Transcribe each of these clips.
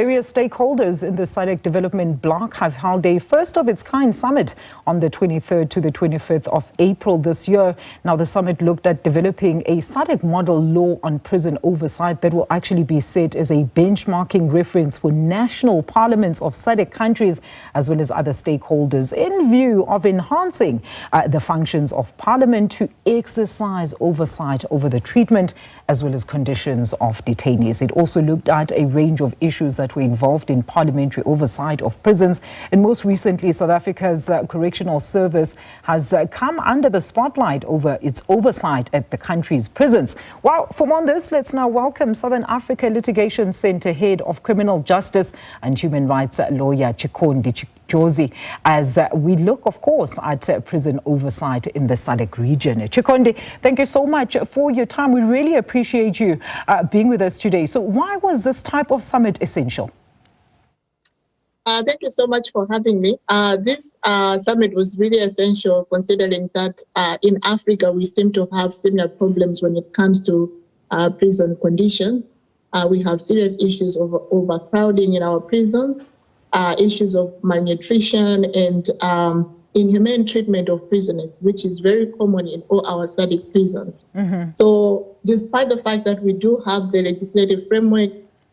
Various stakeholders in the SADC development bloc have held a first-of-its-kind summit on the 23rd to the 25th of April this year. Now, the summit looked at developing a SADC Model Law on prison oversight that will actually be set as a benchmarking reference for national parliaments of SADC countries as well as other stakeholders in view of enhancing the functions of parliament to exercise oversight over the treatment as well as conditions of detainees. It also looked at a range of issues that were involved in parliamentary oversight of prisons. And most recently, South Africa's Correctional Service has come under the spotlight over its oversight at the country's prisons. Well, for more on this, let's now welcome Southern Africa Litigation Centre Head of Criminal Justice and Human Rights lawyer Chikondi Chijozi as we look, of course, at prison oversight in the SADC region. Chikondi, thank you so much for your time. We really appreciate you being with us today. So why was this type of summit essential? Thank you so much for having me. This summit was really essential considering that in Africa we seem to have similar problems when it comes to prison conditions. We have serious issues of overcrowding in our prisons, issues of malnutrition and inhumane treatment of prisoners, which is very common in all our SADC prisons. So despite the fact that we do have the legislative framework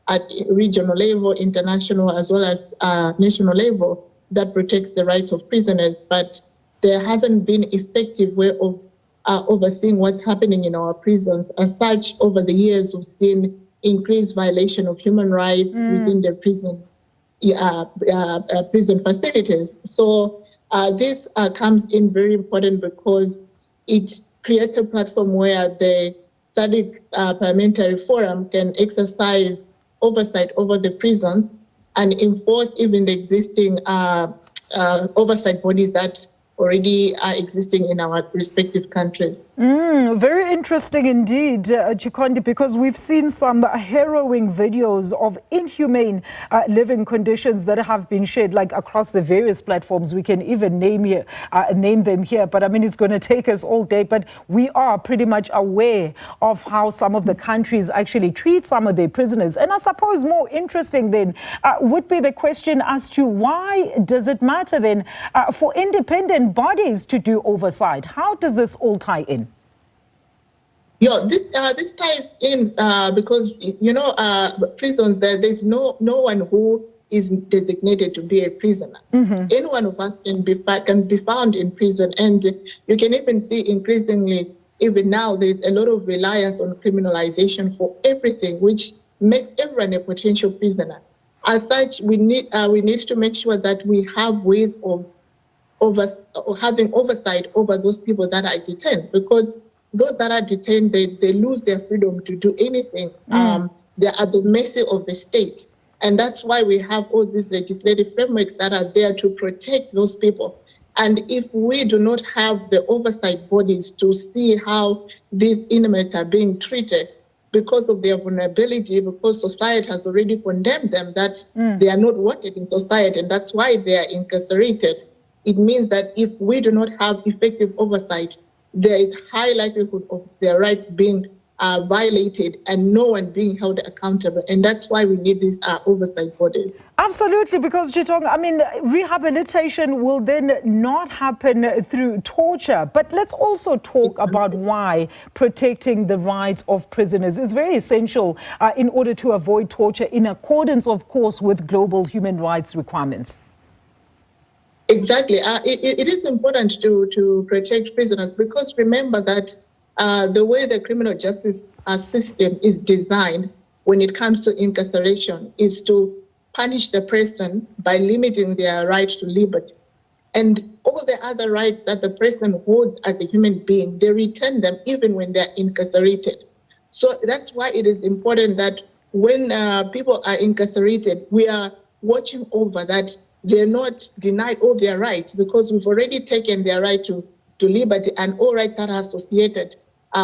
at regional level, international, as well as national level that protects the rights of prisoners, but there hasn't been effective way of overseeing what's happening in our prisons. As such, over the years, we've seen increased violation of human rights within the prison facilities. So this comes in very important because it creates a platform where the SADC Parliamentary Forum can exercise oversight over the prisons and enforce even the existing oversight bodies that already are existing in our respective countries. Very interesting indeed, Chikondi, because we've seen some harrowing videos of inhumane living conditions that have been shared, like across the various platforms. We can even name them here, but I mean, it's going to take us all day. But we are pretty much aware of how some of the countries actually treat some of their prisoners. And I suppose more interesting then would be the question as to why does it matter then for independent bodies to do oversight? How does this all tie in? Yeah, this ties in because prisons. There's no one who is designated to be a prisoner. Any one of us can be found in prison, and you can even see increasingly, even now, there's a lot of reliance on criminalization for everything, which makes everyone a potential prisoner. As such, we need to make sure that we have ways of having oversight over those people that are detained, because those that are detained, they lose their freedom to do anything. They're at the mercy of the state. And that's why we have all these legislative frameworks that are there to protect those people. And if we do not have the oversight bodies to see how these inmates are being treated because of their vulnerability, because society has already condemned them that they are not wanted in society, and that's why they are incarcerated, it means that if we do not have effective oversight, there is high likelihood of their rights being violated and no one being held accountable. And that's why we need these oversight bodies. Absolutely, because Chitong, I mean, rehabilitation will then not happen through torture. But let's also talk about why protecting the rights of prisoners is very essential in order to avoid torture, in accordance, of course, with global human rights requirements. Exactly. It is important to protect prisoners, because remember that the way the criminal justice system is designed when it comes to incarceration is to punish the person by limiting their right to liberty. And all the other rights that the person holds as a human being, they retain them even when they're incarcerated. So that's why it is important that when people are incarcerated, we are watching over that they're not denied all their rights, because we've already taken their right to liberty and all rights that are associated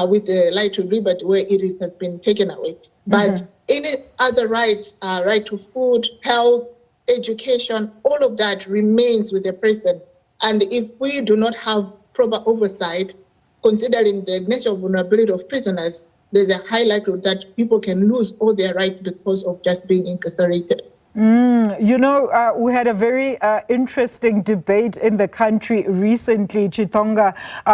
with the right to liberty where has been taken away. But any other rights, right to food, health, education, all of that remains with the person. And if we do not have proper oversight, considering the nature of vulnerability of prisoners, there's a high likelihood that people can lose all their rights because of just being incarcerated. You know, we had a very interesting debate in the country recently, Chitonga,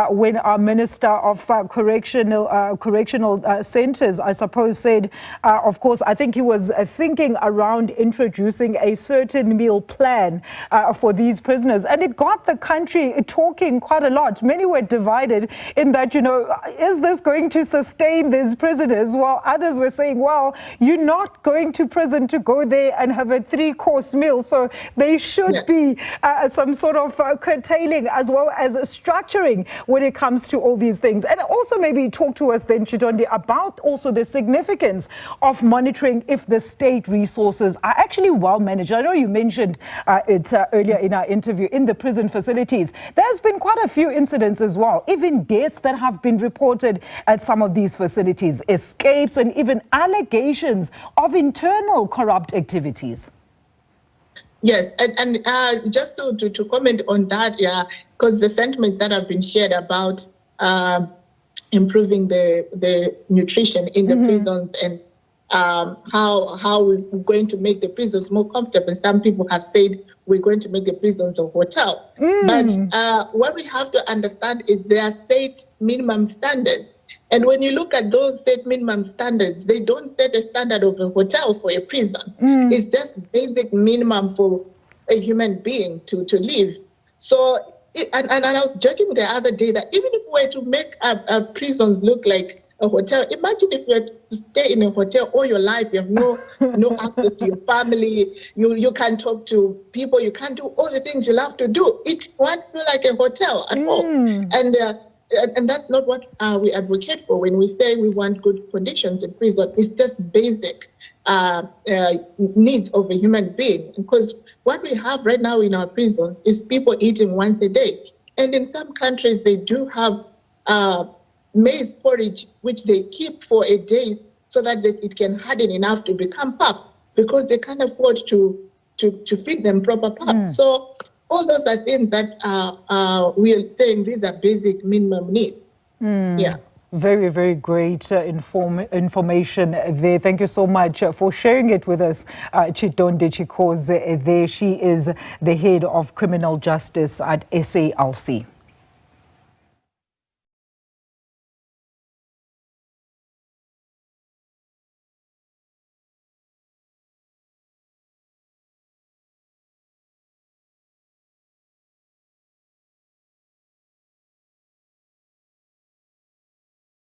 when our Minister of Correctional Centres, I suppose, said, of course, I think he was thinking around introducing a certain meal plan for these prisoners. And it got the country talking quite a lot. Many were divided in that, you know, is this going to sustain these prisoners? While others were saying, well, you're not going to prison to go there and have a 3-course meal, so there should be some sort of curtailing as well as structuring when it comes to all these things. And also maybe talk to us then, Chikondi, about also the significance of monitoring if the state resources are actually well managed. I know you mentioned it earlier in our interview in the prison facilities. There's been quite a few incidents as well, even deaths that have been reported at some of these facilities, escapes and even allegations of internal corrupt activities. Yes, and just to comment on that, because the sentiments that have been shared about improving the nutrition in the prisons and how we're going to make the prisons more comfortable. Some people have said we're going to make the prisons a hotel. But what we have to understand is there are state minimum standards. And when you look at those state minimum standards, they don't set a standard of a hotel for a prison. It's just basic minimum for a human being to live. So, and I was joking the other day that even if we were to make our prisons look like a hotel, imagine if you had to stay in a hotel all your life, you have no access to your family, you can't talk to people, you can't do all the things you love to do. It won't feel like a hotel at all. And that's not what we advocate for when we say we want good conditions in prison. It's just basic needs of a human being. Because what we have right now in our prisons is people eating once a day. And in some countries, they do have maize porridge, which they keep for a day so that it can harden enough to become pap, because they can't afford to feed them proper pap. So all those are things that we are saying these are basic minimum needs. Very, very great information there. Thank you so much for sharing it with us, Chikondi Chijozi. There she is, the head of criminal justice at SALC.